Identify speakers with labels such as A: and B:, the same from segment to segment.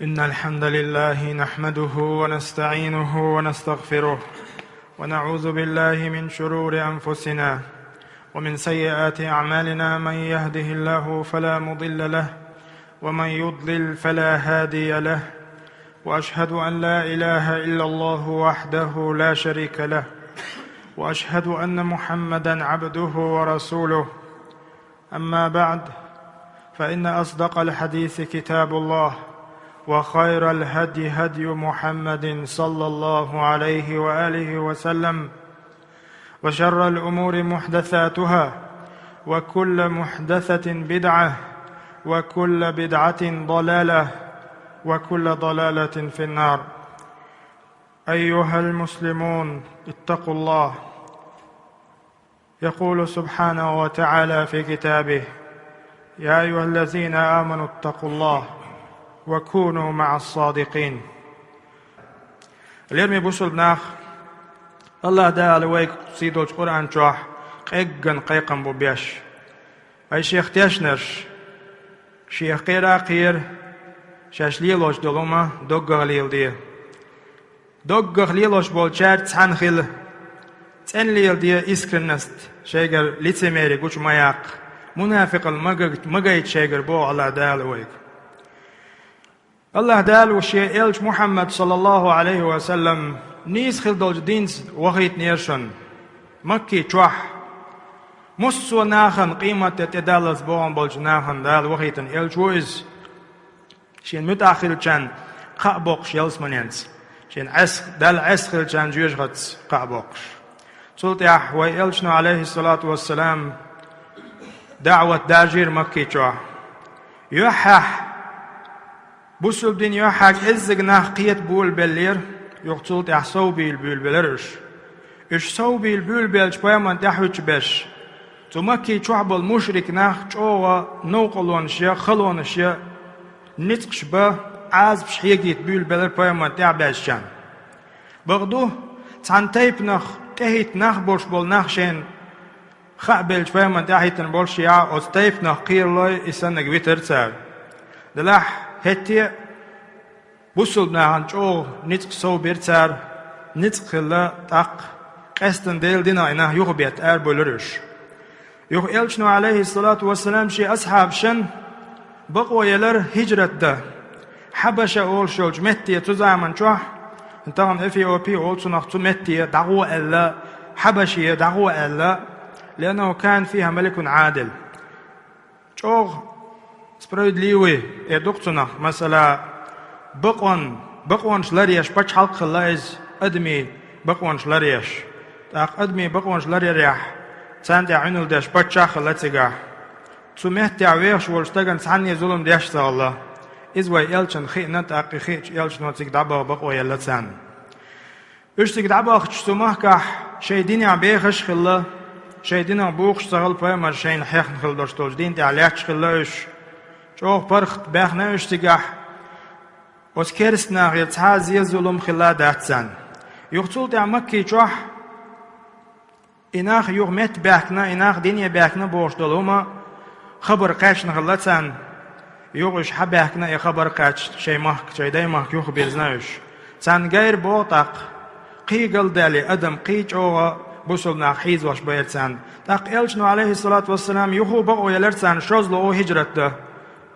A: إن الحمد لله نحمده ونستعينه ونستغفره ونعوذ بالله من شرور أنفسنا ومن سيئات أعمالنا. من يهده الله فلا مضل له ومن يضلل فلا هادي له، وأشهد أن لا إله إلا الله وحده لا شريك له، وأشهد أن محمدًا عبده ورسوله. أما بعد، فإن أصدق الحديث كتاب الله، وخير الهدي هدي محمد صلى الله عليه وآله وسلم، وشر الأمور محدثاتها، وكل محدثة بدعة، وكل بدعة ضلالة، وكل ضلالة في النار. أيها المسلمون، اتقوا الله. يقول سبحانه وتعالى في كتابه: يا أيها الذين آمنوا اتقوا الله وكونوا مع الصادقين. اليوم بوصل ناخ الله دال ويك سيدو القرآن جوح قيقن ببيش أي شيخ تيشنش شيخ قيرا قير شاش ليلوش دلوما دوغ ليل دي دوغ ليلوش بولشار تسانخيل تسان ليل دي إسكرنست شيغر ليتسميري قوش مياق منافق المقايت شيغر بو الله دال ويك الله دال وشي إلج محمد صلى الله عليه وسلم نيس خلدولج دينز وغيت نيرشن مكي چوح مصو ناخن قيمة تدالز بوغن بولج ناخن دال وغيتن إلج ويز شين متأخر چان قابوقش يلسمنينز شين دال عسخل چان جيوشغتس قابوقش سلطيح وإلجنا عليه الصلاة والسلام دعوة داجير مكي چوح يوحح بوسل دين يوحاك إزق ناخ قيت بول بلير يقتلت يحسو بيل بول بلرش إش سو بيل بول بلش بيامن تحوش بش تمكي چوحب المشرك ناخ چوغا نوقلون شيا خلون شيا نتقش با عازب شحيقيت بول بلر بيامن تعبش جان بغدو تان تيب ناخ تهيت ناخ بولش بول ناخ شين خقبلش بيامن تحيتن بول شيا اوز تيب ناخ قير لوي إسانك ويتر تسار دلاح هتي بوصل ناهن چو نتق سو بيرتار نتق لا تق قستن ديل دينا إنه يغبيت بولرش يغ إلشنو عليه الصلاة والسلام شي أصحاب شن بقوا يلر هجرت ده حبشة أول شوج متي تزامن چوح انتهم إثيوبي أول سنخ متي دعوة ألا حبشية دعوة ألا لأنه كان فيها ملك عادل چوغ справедливый دكتورنا مثلا بقون شلريش بچ حلق خلايز أدمي بقون شلريش تاق أدمي بقون شلريح تسان عنول داش بچ خلاتيغا تسمهت تعويش ولشتغن تساني ظلم داش تا الله إزواي إلشن خينا تاقي خيش إلشن وتيك دعبا بقوا يلا تسان اشتك دعبا خشتمهكح شي ديني عبيخش خلا شي ديني بوخش تغل بيما شين حيخن خلدوش توج دين تعليحش خلاش چوخ برخت باخنا اشتگاح وز كرسنا غير تحاز يزولم خلا داتسان يغتول دع مكي چوح إناخ يغ مت باخنا إناخ دنيا باخنا بوش دلوما خبر قاش نغلتان يغش حباخنا إي خبر قاش شي مخ شي داي مخ يغ بيزناش تان غير بوطاق قيقل دالي أدم قيج أوغا بوصلنا حيز واش بيرتان تاق إلشنو عليه الصلاة والسلام يخو بقو يلرتان شوزلو أو هجرت ده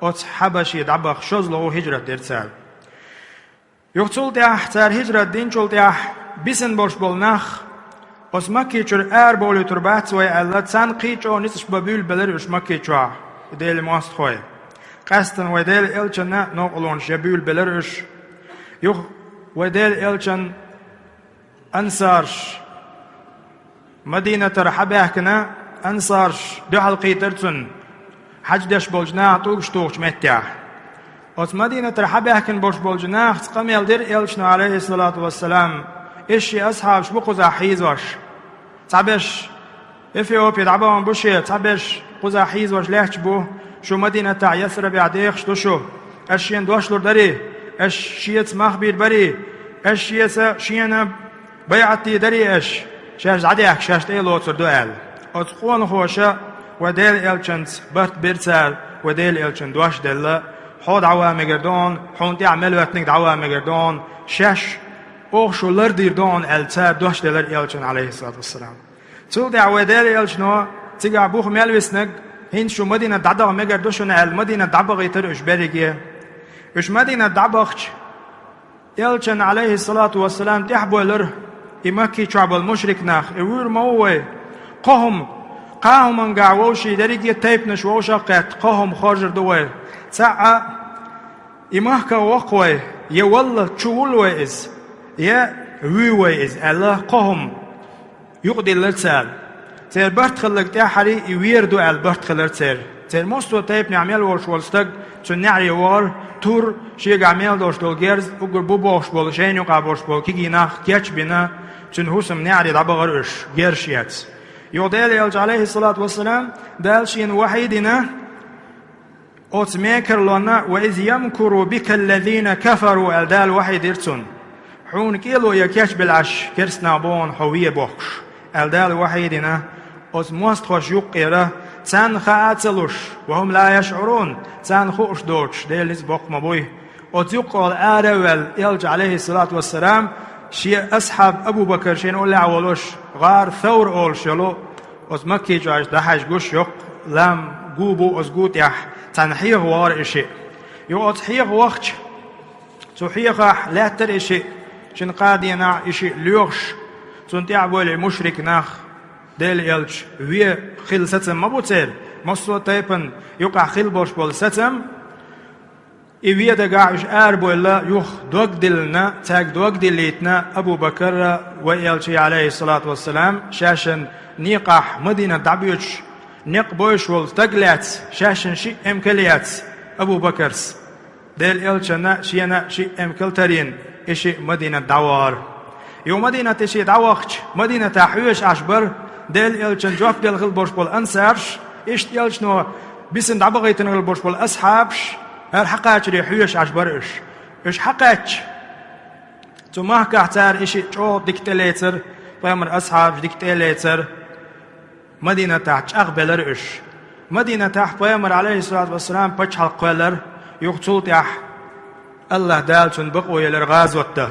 A: أوت حبشي دعبخ شوزلو هجرة درتال يقتل تاح تار هجرة دين شول تاح بيسن بولش بولناخ أوس مكي چور بولي تربات وي ألا تسان قيچو نسش بابيل بلر وش مكي چوا وديل ماست خوي قاستن وديل إلچن نوقلون شبيل بلر وش يخ وديل إلچن أنصارش مدينة رحباكنا أنصارش دحل قيترتن حج داش بولجنا توقش توقش متاح اوت مدينة رحباكن بولش بولجنا تقام يلدر إلشنا عليه الصلاة والسلام إشي أصحاب شبقوزا حيزوش تعبش إثيوبيا دعبان بوشي تعبش قوزا حيزوش ليحش بو شو مدينة تاع يثرب يعديخش توشو أشيان دوشلور داري أش شيت مخبير بري أش شينا بيعتي داري أش شاش عديخ شاش تيلو تردوال اوت قوان خوشا وديل إلشنت برت بيرتال وديل إلشن دوش دلا حود عوام گردان حونتی عمل وقتنگ دعوام گردان شش اوشولر دیردان التر دوش دلر ایلچن علیه الصلاة والسلام تو دعوه دل ایلچنو تیگه بوخ میلویسنگ هین شو مدینه دعوه مگردوشون المدینه دعوه غیتر اش برگیه اش مدینه دعوه ایلچن علیه الصلاة والسلام تحبو لر إمكي شعب المشرك ناخ إور موه قاهم من قاوشي دريجي تيب نشوشا قات قاهم خارج دوه ساعة إمكا وقوه يا والله تشول ويز يا ويز الله قاهم يقضي للسال تير برت خلق تاحري يويردو البرت خلق تير مستو تيب نعمل ورش والستق تنعري وار تور شيء عمل دوش دولجرز وقر بوبوش بول شيء يقع بوش بول كيجي ناخ كيتش بنا تنهوسم نعري دبغرش جرشيات يودال يلج عليه الصلاة والسلام دال شين وحيدنا أتمكر لنا وإذ يمكر بك الذين كفروا الدال وحيد إرتون حون كيلو يكيش بالعش كرسنا بون حوية بوخش الدال وحيدنا أتموست خوش يقيرة تان خاتلوش وهم لا يشعرون تان خوش دوش ديلز بوق مبوي أتيقال آرول يلج عليه الصلاة والسلام شيء أصحاب أبو بكر شين أولي عولوش غار ثور أول شلو أز مكي جاش دحش قوش يق لام قوبو أز قوت يح تنحيغ وار إشي يو أتحيغ وقت تحيغ لا تر إشي شن قادينا إشي ليوش تنتيع بولي مشرك ناخ ديل يلج وي خيل ستم مبوتير مصو تيبن يقع خيل بوش بول ستم إيوية دقاعش بولا يخ دوك دلنا تاك دوك دليتنا أبو بكر وإلشي عليه الصلاة والسلام شاشن نيقح مدينة دعبيوش نيق بوش والتقلات شاشن شي امكليات أبو بكرس ديل إلشنا شينا شي امكلترين إشي مدينة دوار يو مدينة إشي دواخش مدينة تحويش عشبر ديل إلشن جوف ديل غل بوش بول أنسارش إيش إلشنو بيسن دعبغيتن غل بوش بول أصحابش هر حقاش ري حيوش عشبرش إيش حقاش تو ما كحتار إشي جو ديكتليتر بيمر أصحاب ديكتليتر مدينة تحت أقبلر إش مدينة تحت بيمر عليه الصلاة والسلام بچ حلقلر يقتل تح الله دالتون بقو يلر غازوته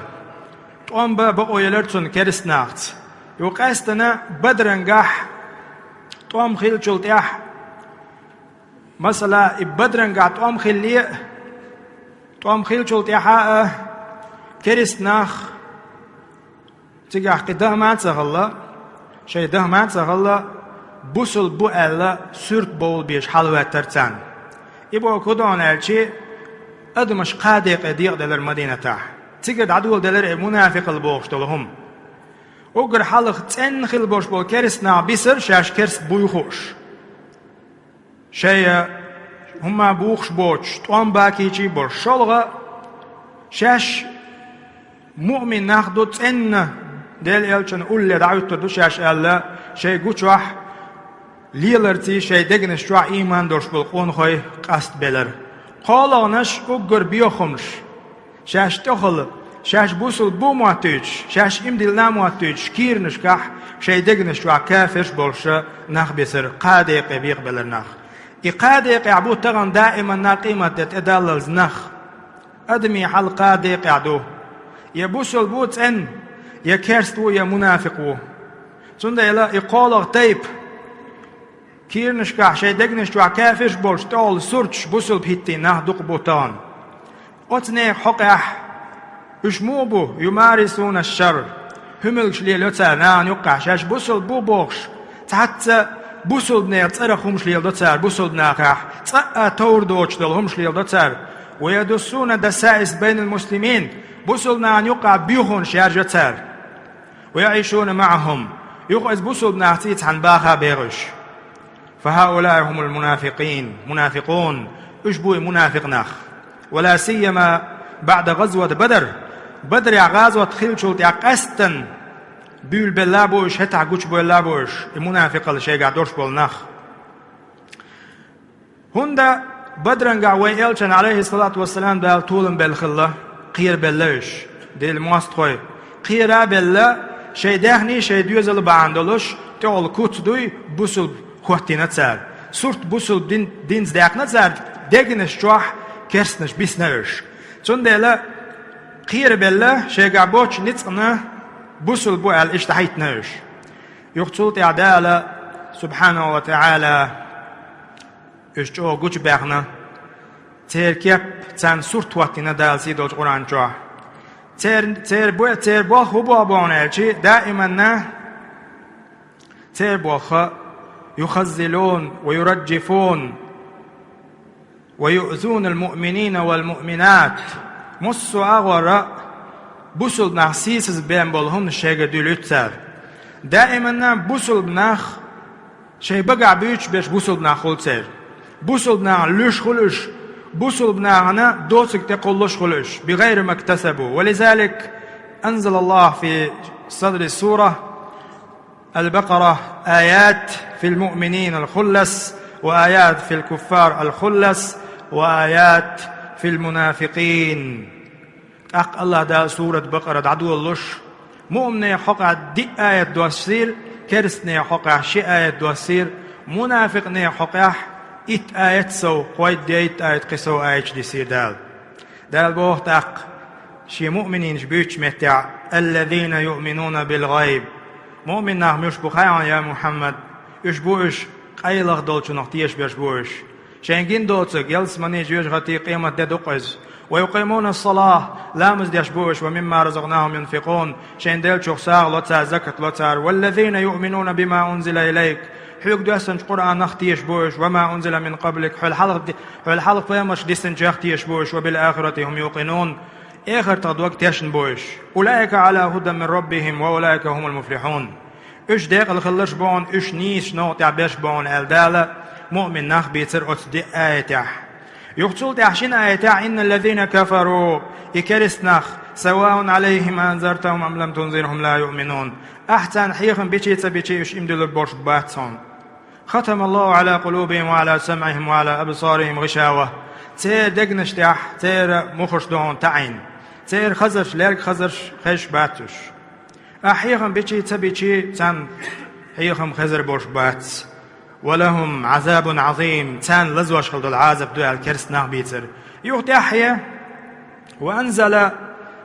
A: توم بقو يلرتون كرسناخت يقاستنا بدرنجح توم خيل چل تح مثلا بدرنجح توم خيلي توم خيل چل تح كرسناخ تيجح قده ما تغلا شيء ده ما تغلا بوسل بو ألا سرت بول بيش حلوات ترتان يبقى كدان الشيء أدمش قادق أديق دلر مدينة تاح تيجد عدول دلر منافق البوش دلهم وقر حلق تنخل بوش بول كرسنا بيسر شاش كرس بويخوش شيء هما بوخش بوش توان باكيشي بوش شلغة شاش مؤمن ناخدو تن دل يلچن أولي دعوت تردو شاش ألا شيء قوشوح ليلرتي شيء دقنش جوا إيمان درش بالقون خوي قصد بلر قالانش أقر بيخمش شاش تخل شاش بوصل بو معتوج شاش إمدل نامعتوج كيرنش كح شيء دقنش جوا كافش بولش نخ بسر قادق بيق بلر نخ قادق يعبو تغن دائما ناقيمة تتدلل نخ أدمي حل قادق يعدو يبوصل بوت أن يكرستو يا منافقو سند يلا يقالغ تيب كيرنشكح شي دقنش جوا كافش بولش تول سرتش بوصل بهتي نه دق بوتان أتني حقح اشموبو يمارسون الشر هملش لي لوتسان يقع شاش بوصل بو بوخش حتى بوصل بنير تصرخهمش لي لوتسار بوصل بناقح تصقى تور دوش دلهمش لي لوتسار ويدسون دسائس بين المسلمين بوصلنا أن يقع بيهون شارجة تار ويعيشون معهم يقعز بوصلنا احتيت عن باخا بيغش فهؤلاء هم المنافقين منافقون اشبوي منافق ناخ ولا سيما بعد غزوة بدر يا غزوة خلشوت يا قستن بيول بلابوش هتا قوش بلابوش المنافق الشيء قادوش بولناخ هندا بدرنقع ويلشن عليه الصلاة والسلام دال طولن بالخلة قير بلش ديل ماستخوي قيرا بلا شي دهني شي دوزل باندلوش تول كوت دوي بوسل خوتينا تسار سورت بوسل دينز داقنا تسار دقنش جوح kersnish bisnösh. Tsundela qir bella shegaboch nitsna busul bu al ishtahitnösh. Yuqtult i'dala subhanahu wa ta'ala ishjo guch berna terkep tsan surtwatina dalsi dol Qur'an jo. Ter bo hubo bonelchi دائما ter bo يخزلون ويرجفون ويؤذون المؤمنين والمؤمنات مصو أغورا بوسل نحسيس بين بولهم الشيء دولتسر دائما بوسل بناخ شيء بقع بيش بيش بوسل بناخ خلصر بوسل بناخ لش خلش بوسل بناخنا دوسك تقولش خلش بغير ما اكتسبوا ولذلك أنزل الله في صدر السورة البقرة آيات في المؤمنين الخلص وآيات في الكفار الخلص وآيات في المنافقين الله دا سورة بقرة عدو اللش مؤمن حقع دي آية دوسير كرسني حقع شي آية دوسير منافقني حقع إت آية سو قويد دي إت آية قسو آية ديسير دال بوه تاق شي مؤمنين شبيش متع الذين يؤمنون بالغيب مؤمن نحن يشبخيان يا محمد يشبوش قيلغ دولش نختيش بيشبوش شينجين دولتك يلس مني جيوش غتي قيمة دقز ويقيمون الصلاة لامز ديشبوش ومما رزقناهم ينفقون شين ديل شخصار لوتار زكاة لوتار والذين يؤمنون بما أنزل إليك حيوك دوسنج قرآن نختيش بوش وما أنزل من قبلك حول حلق فيمش ديسنج يختيش بوش وبالآخرة هم يوقنون آخر تغدوك تيشن بوش أولئك على هدى من ربهم وأولئك هم المفلحون إش ديق الخلش بون إش نيش نوت عبيش بون الدالة مؤمن نخ بيتر أتدي آيتح يقتل تحشين آيتح إن الذين كفروا إكرس نخ سواء عليهم أنذرتهم أم لم تنذرهم لا يؤمنون أحسن حيخم بيشي إش إمدل البرش باتهم ختم الله على قلوبهم وعلى سمعهم وعلى أبصارهم غشاوة تير دقنش تح تير مخش دون تعين تير خزرش ليرك خزرش خش باتش أحيخم بيشي تان حيخم خزر برش بات ولهم عذاب عظيم تان لزوش خلد العذاب دو الكرس نخ بيتر يوغت أحيا وأنزل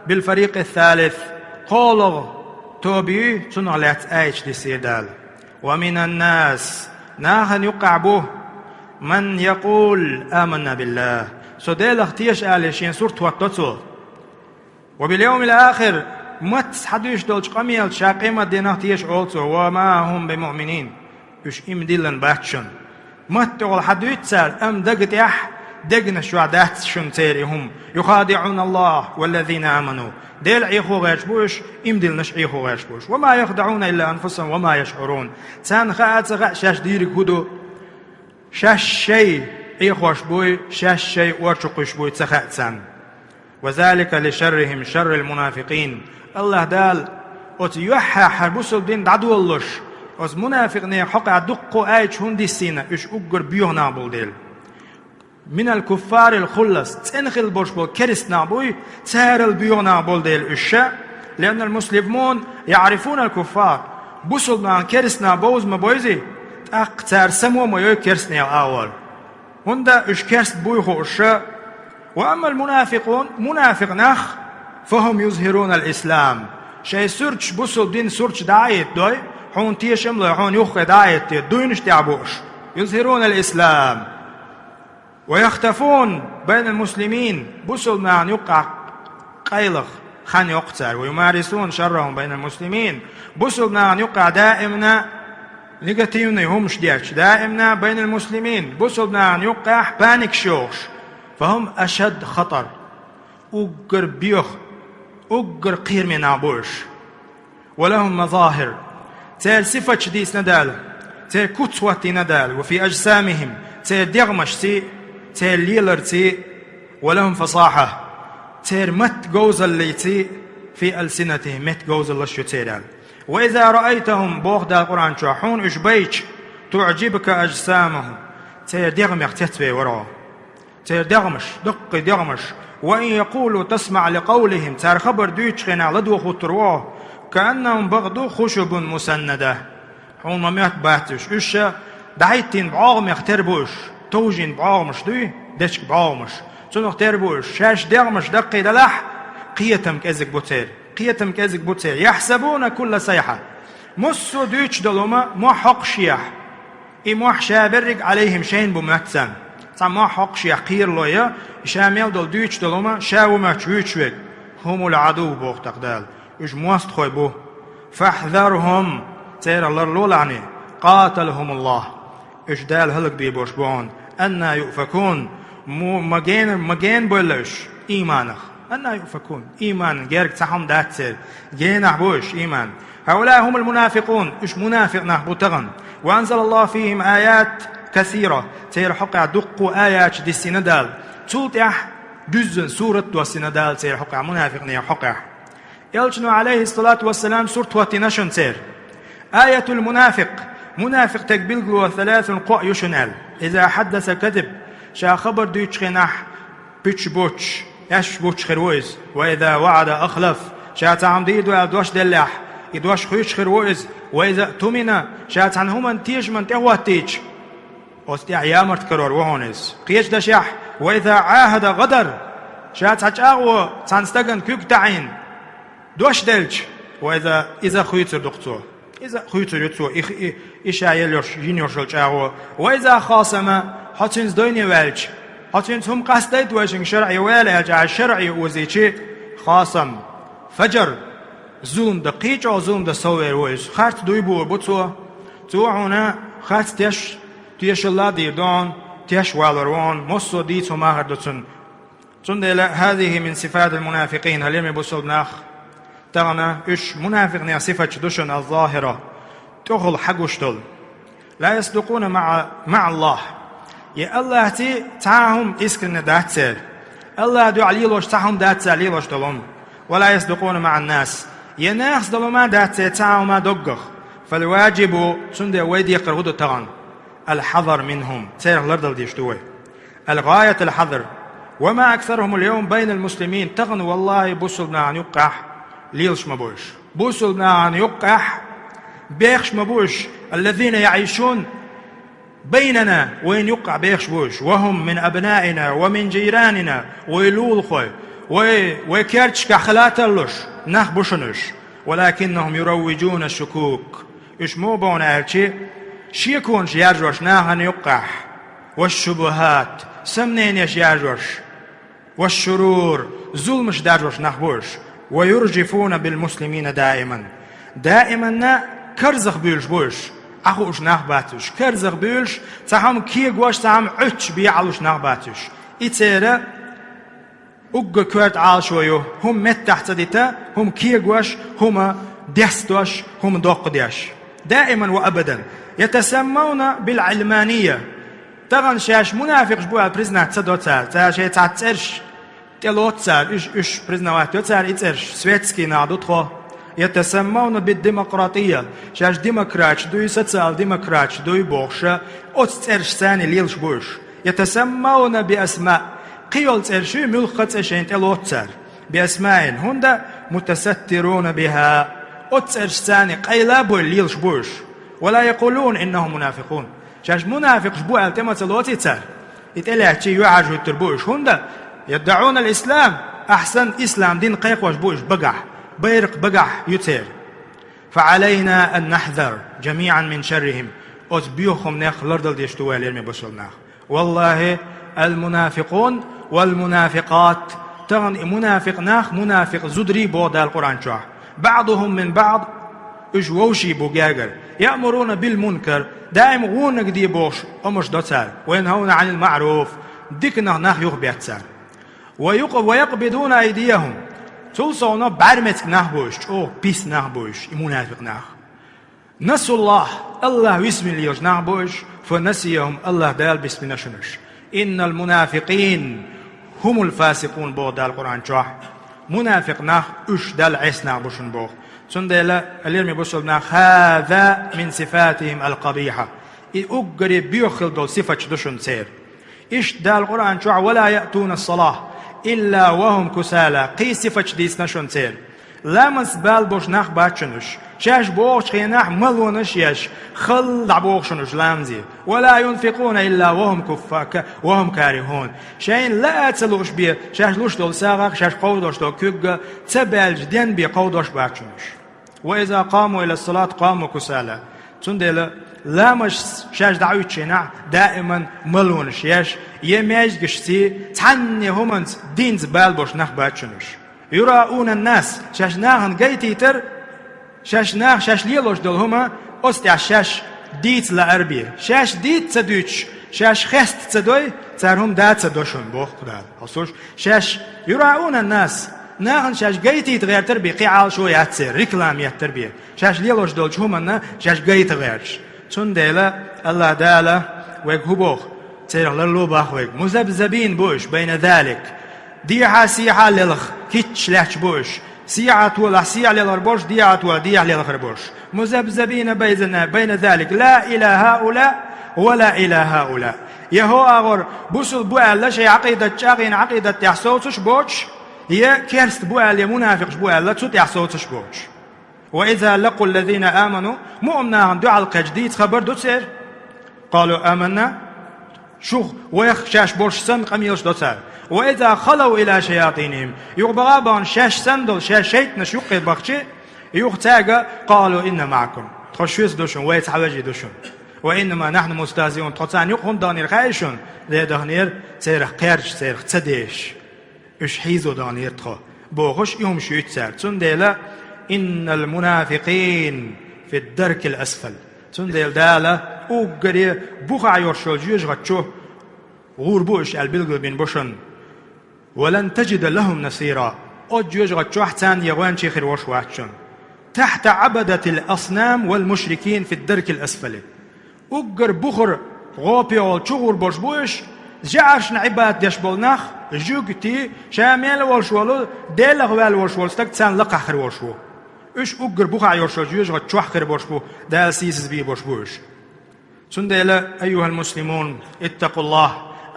A: بالفريق الثالث قولغ توبي تنغلت آيش دي سيدال ومن الناس ناخن يقع به من يقول آمنا بالله سوديل اختيش آلشين سورة واتوتو وباليوم الآخر مت حدوش دولش قميل شاقيمة دين اختيش أولتو وما هم بمؤمنين يش إم ديلن باتشن مت تقول حدوش سال أم دقت يح دقنا شوعدات شن تيرهم يخادعون الله والذين آمنوا ديل عيخو غيرش بوش إم ديل نش عيخو غيرش بوش وما يخدعون إلا أنفسهم وما يشعرون تان خاات سغا شاش ديرك هدو شاش شيء عيخوش بوي شاش شيء ورشقش بوي تسخات سان وذلك لشرهم شر المنافقين الله دال أتيوحى حربوس الدين دعدو اللش أز منافقني حقا دقو آيش هندي السينة إش أقر بيوهنا بولديل من الكفار الخلص تنخل برش بول كرس نابوي تهر البيوهنا بولديل إشا لأن المسلمون يعرفون الكفار بوصلنا كرس نابوز مبويزي تأقتار سمو ميو كرسني الأول هندا إش كرس بويخو إشا وأما المنافقون منافق نخ فهم يظهرون الإسلام شيء سرش بوصل دين سرش دايت دوي حون تيش املا حون يخي دايت دوينش تعبوش يظهرون الإسلام ويختفون بين المسلمين بوصل معن يقع قيلخ خان يقتل ويمارسون شرهم بين المسلمين بوصل معن يقع دائما نيجاتيفني همش ديش دائما بين المسلمين بوصل معن يقع بانيك شوش فهم أشد خطر أقر بيوخ أقر قير من عبوش ولهم مظاهر تير صفة شديس ندال تير كتوة ندال وفي أجسامهم تير دغمش تي تير ليلر تي ولهم فصاحة تير مت جوز اللي تي في ألسنتهم مت جوز الله شو تيرال وإذا رأيتهم بوغدا القرآن شاحون إشبيش تعجبك أجسامهم تير دغمش تتبي وراه تير دغمش دق دغمش وإن يقولوا تسمع لقولهم تار خبر دويتش خنا لدو خطروه كأنهم بغضوا خشب مسندة حون ما ميت باتش إشا دعيتين بعاغم يختربوش توجين بعاغمش دوي دشك بعاغمش تنو تربوش شاش دغمش دقي دلح قيتم كازك بوتير قيتم كازك بوتير يحسبون كل صيحة مسو دوش دلوما ما حق شيح إموح شابرق عليهم شين بمكتن ما حق شيح قير لويا شامل دل دوش دلوما شاو ما تشويتشوك هم العدو بوغ تقدال إش موست خوي بو فاحذرهم تير الله لولعني قاتلهم الله إش دال هلق دي بوش بون أنا يؤفكون مجين بولش إيمانخ أنا يؤفكون إيمان جيرك تحم داتسر جينح بوش إيمان هؤلاء هم المنافقون إش منافق نحبو تغن وأنزل الله فيهم آيات كثيرة تير حقع دقوا آيات دي السندال تلتح جزء سورة دو السندال تير حقع منافق نيا حقع يلجنوا عليه الصلاة والسلام سورة واتناشن تير آية المنافق منافق تقبل قلوة 3 قوء يشنال إذا حدث كذب شا خبر دوش خناح بيتش بوتش يش بوتش خرويز وإذا وعد أخلف شا تعمديد ويدوش دلح يدوش خيش خرويز وإذا تمنا شا تعنهما تيج من تهواتيج واستيع يامرت كرور وهونز قيش دشح وإذا عاهد غدر شا تحجاغو تنستغن كيك تعين دوش دلج وإذا خيتر دكتور إذا خيتر يتسو إشا يلوش جينيوش الجاغو وإذا خاصم حتنز دويني والج حتنز هم قصديد وشن شرعي ولا يجع الشرعي وزيشي خاصم فجر زوم دقيق أو زوم دسوير ويش خارت دويبو بوتسو توعونا خارت تيش الله ديردون تيش والروان مصو ديتو ماهر دوتن تندل هذه من صفات المنافقين هل يمي بوصل ناخ تغنى إش منافق صفة دشن الظاهرة تغل حقوشتل لا يصدقون مع الله يا الله تي تعهم إسكن داتسر الله دو عليلوش تعهم داتسر ليلوش دلون ولا يصدقون مع الناس يا ناس دلوما داتسر تعهم ما دقخ فالواجب تندل ويدي قرغدو تغن الحذر منهم سير لردل ديشتوه الغاية الحذر وما أكثرهم اليوم بين المسلمين تغن والله بوصلنا عن يقح ليلش مبوش بوصلنا عن يقح بيخش مبوش الذين يعيشون بيننا وين يقع بيخش بوش وهم من أبنائنا ومن جيراننا ويلول خوي ويكيرتش كخلاتلوش نخ بوشنش ولكنهم يروجون الشكوك إش مو بون أرشي شيكونش يرجوش ناهن يقح والشبهات سمنين يش يرجوش والشرور ظلمش درجوش نخبوش ويرجفون بالمسلمين دائما كرزخ بيلش بوش أخوش نخباتوش كرزخ بيلش تهم كي قوش تهم عش بيعلوش نخباتوش إتيرا أقا كورت عال شويو هم متحت ديتا هم كي قوش هم دستوش هم دوقديش دائما وأبدا يتسمون بالعلمانية تغن شاش منافق جبوع البرزنة تصدوتار تاشي تعترش تلوتار إش برزنوات يوتار إترش سويتسكي نادوتخو يتسمون بالديمقراطية شاش ديمقراطش دوي سوتسال ديمقراطش دوي بوخشة أتترش ثاني ليلش بوش يتسمون بأسماء قيول ترشي ملخة تشين تلوتار بأسماء هند متسترون بها أتترش ثاني قيلابو ليلش بوش ولا يقولون إنهم منافقون شاش منافق جبوع التمة الوطي تار يتقلع شي يعجو التربوش هند يدعون الإسلام أحسن إسلام دين قيق وجبوش بقح بيرق بقح يتير فعلينا أن نحذر جميعا من شرهم أتبيوخم نخ لردل ديشتوى ليرمي بسلناخ والله المنافقون والمنافقات تغن منافق ناخ منافق زدري بودا القرآن شوح بعضهم من بعض اجووشي بوغاغر يأمرون بالمنكر دائم غونك دي بوش أمش دوتسار وينهون عن المعروف ديكنا ناخ يغبيتسار ويقبضون أيديهم تلصونا بعرمتك ناخبوش أو بيس ناخبوش منافق ناخ نسوا الله واسم ليوش ناخبوش فنسيهم الله دال بسم نشنش إن المنافقين هم الفاسقون بو دال القرآن شوح منافق ناخ اش دال عيس ناخبوشن بوخ سندلا اليرمي بوصلنا هذا من صفاتهم القبيحة أقري بيوخل دول صفة دشن سير إيش دا القرآن شوع ولا يأتون الصلاة إلا وهم كسالى قي صفة ديس نشن سير لامس بال بوش نخ باتشنش شاش بوش خيناح ملونش يش خل دعبوخشنش لامزي ولا ينفقون إلا وهم كارهون شاين لا أتسلوش بيه شاش لوش دول ساغاق شاش قودوش دول كوغ تبالج دين بيه قودوش باتشنش وإذا قاموا إلى الصلاة قاموا كسالى تندل لا مش شاش دعوت شينع دائما ملونش يش يميج قشتي تعني همنت دينز بالبوش نخ باتشنش يراؤون الناس شاش ناغن قيتيتر شاش ناغ شاش ليلوش دول هما أستع شاش ديت لأربية شاش ديت تدوش شاش خست تدوي تارهم دات تدوشون بوخ قدال حصوش شاش يراؤون الناس ناغن شاش قيتيت غير تربية قيعال شو ياتسير ريكلام ياتربية شاش ليلوش دول هما شاش قيت غيرش تون ديلا الله دالا ويك هبوخ تيرغ للو باخويك مذبذبين بوش بين ذلك ديعة سيعة للخ كيتش لحش بوش سيعة ولا سيعة للربوش ديعة ولا ديعة للخربوش مذبذبين بين ذلك لا إلى هؤلاء ولا إلى هؤلاء يهو أغر بوصل بوال لشي عقيدة شاقين عقيدة يحصوتش بوش هي كيرست بوال يمنافقش بوال لتسوت يحصوتش بوش وإذا لقوا الذين آمنوا مؤمنا عن دعا القجديد خبر دوتسير قالوا آمنا شوخ ويخشاش بوش سن قميلش دوتسير وإذا خلوا إلى شياطينهم يغبغابان شاش سندل شاش شيطنش يقيد بخشي يغتاق قالوا إن معكم تخشوس دوشون ويتحوجي دوشون وإنما نحن مستهزئون تخصان يقهم دانير خايشون ذي دانير سيرخ قيرش سيرخ تسديش إش حيزو دانير تخو بوغش يوم شويت سار تنديلا إن المنافقين في الدرك الأسفل تنديل دالا أوغري بوخا يورشول جيوش غتشو غوربوش البلغل بين بوشن ولن تجد لهم نصيرا أجيوش غتشو حتان يغوان شيخر وش واتشون تحت عبدة الأصنام والمشركين في الدرك الأسفل أوغر بخر غوبيول شغور بوش بوش جعرش نعبات ديش بولناخ جوغتي شامل والشوالو ديلغ والشوال ستكتسان لقا خر والشوال إيش أجر بوخا يورشو جيوش غتشوح خير بوشبو دال سيسز بي بوشبوش سنديلا أيها المسلمون اتقوا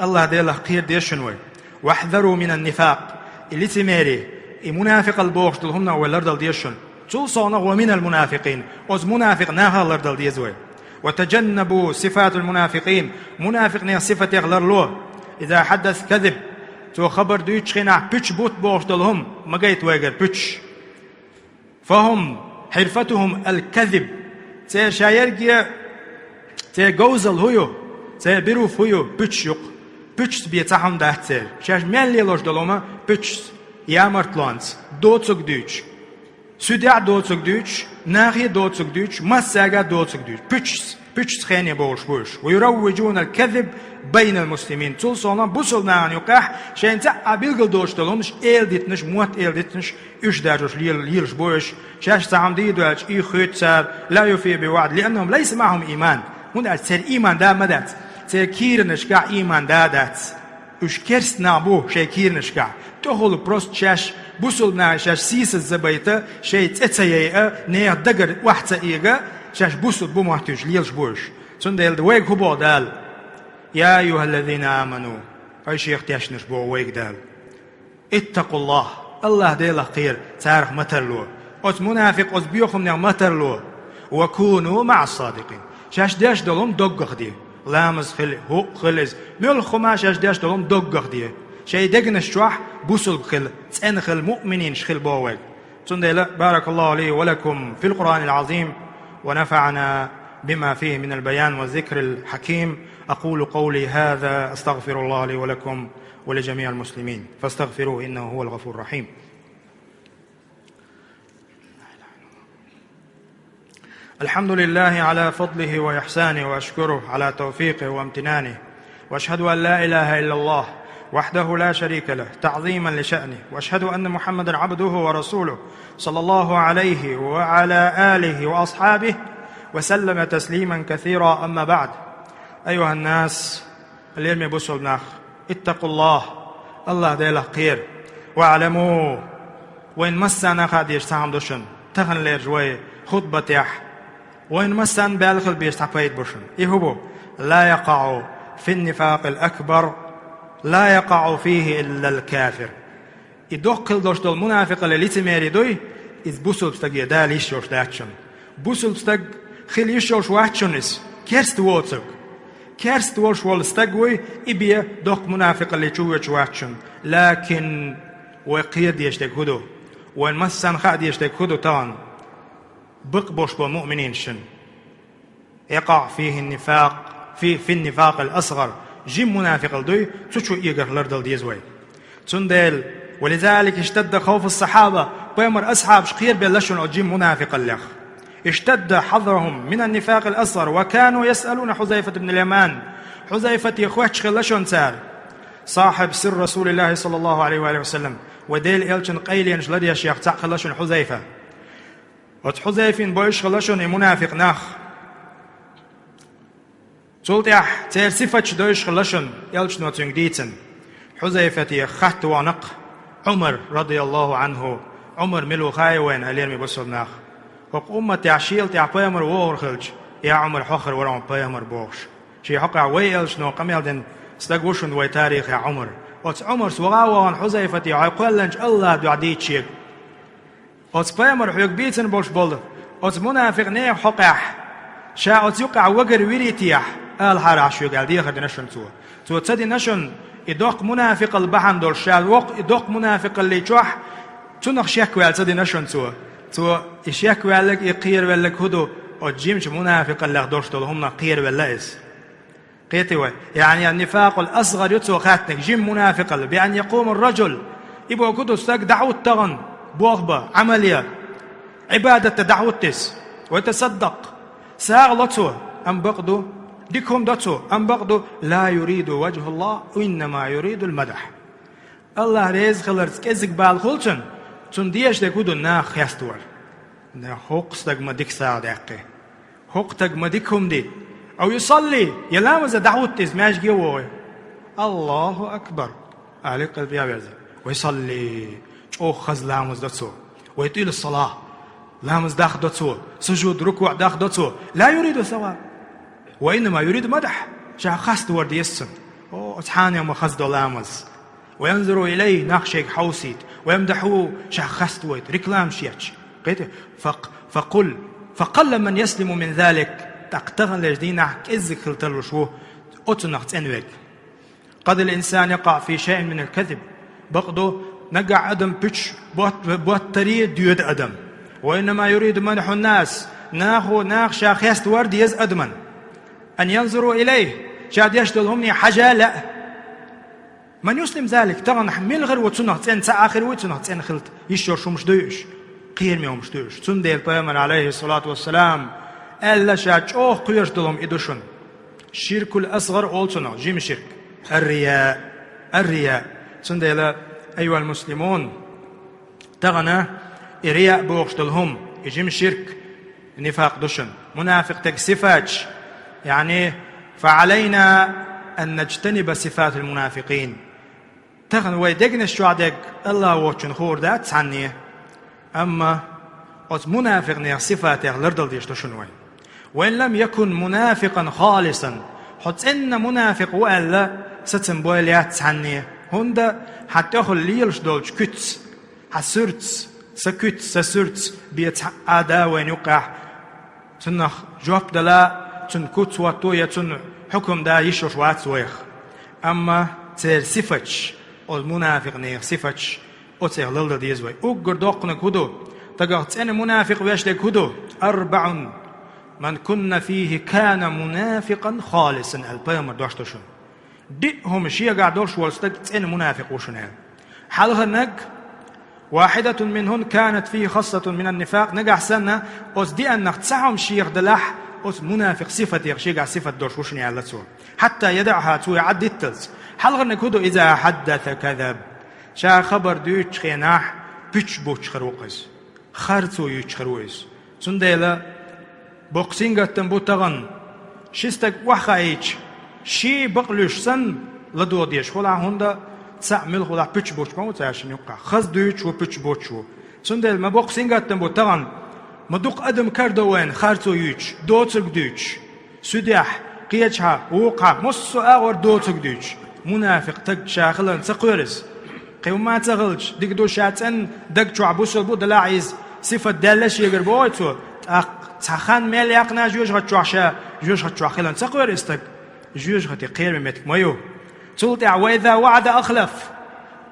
A: الله ديلا خير ديشنوي واحذروا من النفاق اللي تميري منافق البوخش دلهمنا والأرض ديشن تلصونا ومن المنافقين أز منافق ناها الأرض ديزوي وتجنبوا صفات المنافقين منافق نيا صفة يغلر له إذا حدث كذب تو خبر دويتش خينا بيتش بوت بوخش دلهم ما جيت ويجر بيتش فهم حرفتهم الكذب تي شايرجي تي جوزل هيو تي بيروف هيو بيتشيق بيتش بيتاهم دهتر شاش ملي لوش دلوما بيتش يامرتلانس دوتسوك دوتش سوديع دوتسوك دوتش ناغي دوتسوك دوتش مساقا دوتسوك دوتش بيتش خيني بوش ويروجون الكذب بين المسلمين تلصونا بوصلنا عن يقاح شاين تاع بيلقل دوش دلومش إلدتنش موت إلدتنش إيش داجوش ليلش بوش شاش تعم ديدوش إي خيط سار لا يفي بوعد لأنهم ليس معهم إيمان هنا تسير إيمان دا مدات تسير كيرنش كاع إيمان دا دات إيش كيرست نابو شاي كيرنش كاع تخل بروست شاش بوصلنا شاش سيس الزبيطة شاي تتسيئة نيه دقر واحد سئيقة شاش بوصل بمحتوش ليلش بوش سندل دويق هبو دال يا أيها الذين آمنوا أي شيء اختياشنش بو ويك دال اتقوا الله ديلا خير تارخ مترلو أت منافق أت بيوخم نعم مترلو وكونوا مع الصادقين شاش داش دلهم دقق دي لامز خل هو خلز ملخما شاش داش دلهم دقق دي شاي دقنش شوح بوصل خل تنخل مؤمنين شخل بوويك سندلا بارك الله لي ولكم في القرآن العظيم ونفعنا بما فيه من البيان والذكر الحكيم أقول قولي هذا أستغفر الله لي ولكم ولجميع المسلمين فاستغفروه إنه هو الغفور الرحيم الحمد لله على فضله وإحسانه وأشكره على توفيقه وامتنانه وأشهد أن لا إله إلا الله وحده لا شريك له تعظيما لشأنه وأشهد أن محمدا عبده ورسوله صلى الله عليه وعلى آله وأصحابه وسلم تسليما كثيرا أما بعد أيها الناس اليوم يبصوا بناخ اتقوا الله ديله خير واعلموا وإن مسنا خاديش سهم دوشن تخن لير جوي خطبة يح وإن مسن بالخل بيش تحفيد بوشن يهبو لا يقع في النفاق الأكبر لا يقع فيه إلا الكافر يدخل دوش دول منافق اللي تميري دوي is busulbstag je da lišoš dačun. Busulbstag khil lišoš wachunis. Kerst wotsuk. Kerst wosh wal stagwi ibia doq munafiq اللي تشوش واتشن. لكن وقيد يشتك هدو. وان مسن خاد يشتك هدو طبعا. بقبوش بمؤمنين شن. يقع فيه النفاق في النفاق الأصغر. جيم منافق الدوي تشو يقر لردل ديزوي. تندل ولذلك اشتد خوف الصحابة بيمر أصحاب شقير بلشن أو جيم منافق اللخ. اشتد حذرهم من النفاق الأصغر وكانوا يسألون حذيفة بن اليمان. حذيفة يخوش خلشون سار صاحب سر رسول الله صلى الله عليه وآله وسلم وديل إلشن قيلين جلدي الشيخ تاع خلشون حذيفة وتحذيفين بويش خلشون منافق ناخ تولتيح تير صفتش دويش خلشون إلشن وتنجديتن حذيفة يخت ونق عمر رضي الله عنه عمر ملو خايوين أليرمي بسول ناخ وقومة تعشيل تعبيمر وورخلج يا عمر حخر ورعم بيمر بوش شي حقع ويلش نو قميل دن استقوشن وي تاريخ يا عمر وتس عمر سوغاوان حذيفة يعقلنج الله دعديت شيك وتس بيمر حيوك بيتن بوش بولد وتس منافق نيه حقع شا وتس يقع وقر ويريتيح الحرع شو قال دي خد نشن تو تسدي نشن يدوق منافق البحن دول شال وق يدوق منافق اللي تشوح تنخ شكوى تسدي نشن تو إشياك والك يقير والك هدو وجيمش منافق اللي خدوش طولهم قير واللائس قيتوا يعني النفاق الأصغر يتسو خاتنك جيم منافق اللي بأن يقوم الرجل يبقى كدو استاك دعوة تغن بوغبة عملية عبادة دعوة تس ويتصدق ساغلتو أم بقدو ديكم دتو أم بقدو لا يريد وجه الله وإنما يريد المدح الله ريز خلرز كزك بالخلتن تنديش دكودو ناخ يستور حقستك ما ديك ساعة دقيقة حقتك ما ديكهم دي أو يصلي يلامز دعوة تزماش جوه الله أكبر عليك قلبي عبيزة ويصلي أو خز لامز دتسو ويطيل الصلاة لامز داخ دتسو سجود ركوع داخ دتسو لا يريد ثواب وإنما يريد مدح شا خست ورد يسن أو اتحاني وما خزدو لامز وينظروا إليه ناخشيك حوسيت ويمدحوه شخصت ويت ركلام شياتش قيت فقل من يسلم من ذلك تقتغن لجدينا كإزك خلطلو شو أتنخت أنوك قد الإنسان يقع في شيء من الكذب بقدو نقع أدم بيتش بواتري ديود أدم وإنما يريد مدح الناس ناخ شاخيست ورد يز أدمن أن ينظروا إليه شاد يشتلهمني حاجة لا من يسلم ذلك ترى نحمل غير وتصنع تين آخر وتصنع تين خلط يشور شو مش دويش قير ميهم مش دويش تندي البيامر عليه الصلاة والسلام ألا شاج أوه قيرش دلهم إدوشن الشرك الأصغر أولتنا جيم الشرك الرياء تندي أيها المسلمون تغنى الرياء بوغش دلهم جيم الشرك نفاق دوشن منافق تكسفاج يعني فعلينا أن نجتنب صفات المنافقين تغن ويدقن الشعدق الله وچن خور دا تسعني أما أت منافق نير صفاته لردل ديش دشنوين وإن لم يكن منافقا خالصا حتى إن منافق وألا ستنبويليات تسعني هندا حتى يخل ليلش دولش كتس حسرتس سكتس سسرتس بيت آداوين يقع تنخ جواب دلا تن كتس واتوية تن حكم دا يشوش وات ويخ أما تير صفتش المنافق نير صفتش أو تير للد ديزوي أقر دوقنا كدو تقعت أنا منافق ويش كدو 4 من كنا فيه كان منافقا خالصا البيامر دوشتشن دي هم شيء قاعدوش والستقت أنا منافق وشنال حالها نق واحدة منهن كانت فيه خاصة من النفاق نقع سنة أس دي أنك تسعهم شيخ دلاح أس منافق صفة يغشيق صفة دوش وشني على تسوى حتى يدعها تسوى عدي التلز حلغ نكودو إذا حدث كذب شا خبر دوش خيناح بيش بوش خروقز خرطو يوش خروقز سنديلا بوكسينغتن بوتغن شستك وخايش شي بقلوش سن لدو ديش خلا هندا تعمل خلا بيش بوش ما وتعشن يقع خز دوش وبيش بوش سنديل ما بوكسينغتن بوتغن مدوق أدم كردوين خرطو يوش دوتك دوش سديح قيتها وقع مصو أغور دوتك دوش منافق تق شاخلن تقورز قيوم ما تغلج ديك دو شاتن دق شو عبوس البود لا عايز صفة دالش يجر بويتو تخان مال يقنا جوج هتشوحشا جوج هتشوحخلن تقوير استك جوج هتقير ممتك مايو تلتع وإذا وعد أخلف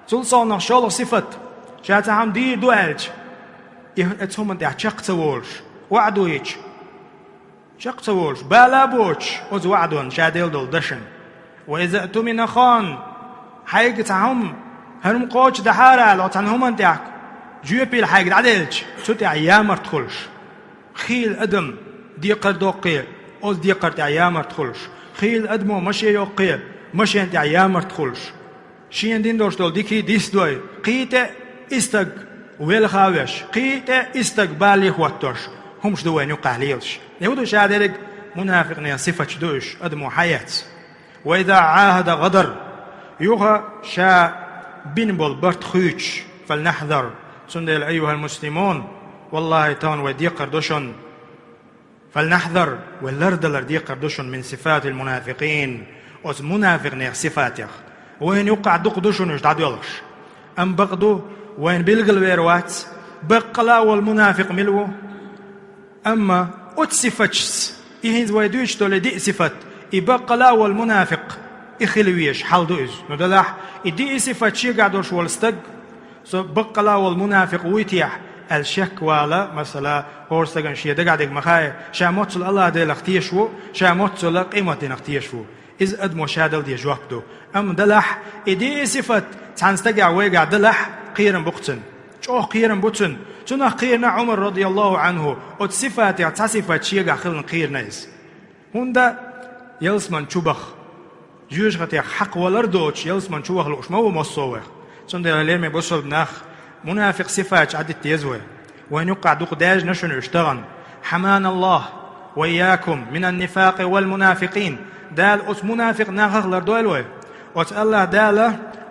A: تلصون نخشال صفة شاتا هم دي دوالج اتهم انت شق تولش وعدو يج شق تولش بالا بوش اوز وعدون شاديل دول دشن وإذا اتمنى خان حيقتهم هرم قوش دحارة لو تنهم انت جوبي الحاجة عدلج تلتع أيام تخلش خيل أدم ديقر دوقي اوز ديقر تأيام تخلش خيل أدمو مشي يوقي مشي انت أيام تخلش شين دين دوش دول ديكي ديس دوي قيت استق ويل خاوش قيت استق بالي خواتوش همش دوين يقع ليلش يهودو شادرق منافقني صفة دوش أدمو حياة وإذا عاهد غدر يوغا شا بنبول برت خوش فلنحذر سندل أيها المسلمون والله تان وديقر دوشن فلنحذر واللردلر ديقر دوشن من صفات المنافقين وز منافقني صفاتك وين يقع دوق دوشن يجدعدو يلغش أم بغدو وين بيلغل ويروات بقلا والمنافق ملو أما أتسفتش إهنز ويدوش تولي دي صفت إبقلا والمنافق إخلويش حال دوز ندلح إدي صفت شي قعدوش والستق سو بقلا والمنافق ويتيح الشك والا مثلا هورستغن شي دقعدك مخاي شاموتل الله دي لختيشو شاموتل قيمة دي نختيشو إذ أدمو شادل دي جوابدو أم دلح إدي صفت تعنستقع ويقع دلح قيرن بقتن شوه قيرن بقتن تنا قيرنا عمر رضي الله عنه أد صفات تصفت شيقع خلن قير نيز هندا يلسمن شبخ جوش غتي حق ولردوش يلسمن شبخ لوش مو مصوه سندر ليرمي بوصل بناخ منافق صفات عدت تيزوه وين يقع دوق داج نشن يشتغن حمان الله وإياكم من النفاق والمنافقين دال أت منافق ناخخ لردويلوه أت الله دال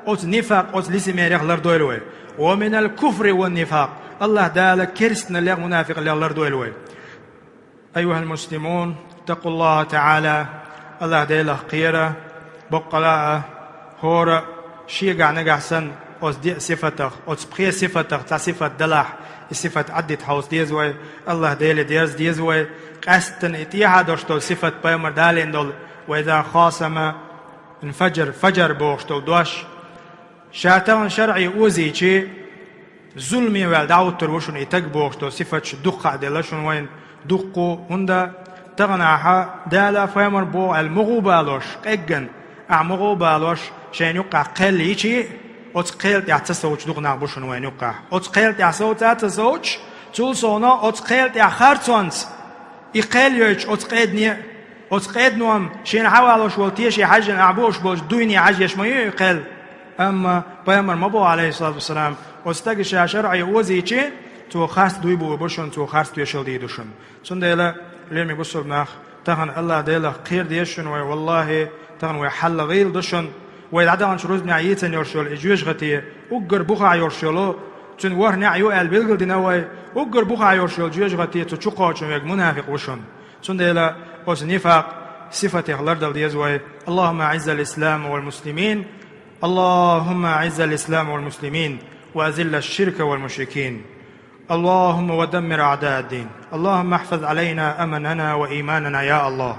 A: أت نفاق أت لسميريخ لردويلوه ومن الكفر والنفاق الله دال كرسنا لغ منافق لردويلوه أيها المسلمون اتقوا الله تعالى الله داله قيرة بقلاء هور شيقع نقعسن أس دي صفتك أس بخي صفتك تصفة دلح صفة عدت حوز ديزوي الله ديل ديرز ديزوي قستن اتيها دوشتو صفة بيمر دالين دول وإذا خاصم انفجر فجر بوشتو دوش شاتان شرعي اوزي چه ظلمي والدعوتر وشن اتق بوشتو صفة دقع دلشن وين دقو هندا تغناها دالا فيمر بو المغوبالوش قجن أعمغوبالوش شين يقع قل يچي أتقيل تعتصوش دقنا بوشن وين يقع أتقيل تعصو تعتصوش تول صونا أتقيل تعخارتونس إقيل يوش أتقيدني أتقيد نوم شين حوالوش والتيشي حجن أعبوش بوش دويني عجيش ما يقيل أما بيامر مبو عليه الصلاة والسلام أستقشى شرعي وزيشي تو خاص دوي بو بوشن تو خاص تويشل دي دوشن سنديلا ليرمي بوصل ناخ تهن الله ديلا قير ديشن والله تهن ويحل غيل دوشن ويدعدان شروز نعيتن يرشل إجوش غتي أقر بوخا يرشلو تن ورني عيو البلغل دينوي أقر بوخا يرشل جوش غتي تشقا چون يك منافق وشن سنديلا أس نفاق صفة غلردل ديزوي اللهم أعز الإسلام والمسلمين اللهم أعز الإسلام والمسلمين وأذل الشرك والمشركين اللهم ودمر أعداء الدين اللهم احفظ علينا أمننا وإيماننا يا الله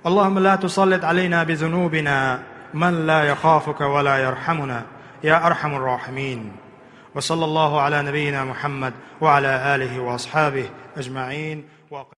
A: اللهم لا تسلط علينا بذنوبنا من لا يخافك ولا يرحمنا يا أرحم الراحمين وصلى الله على نبينا محمد وعلى آله وأصحابه أجمعين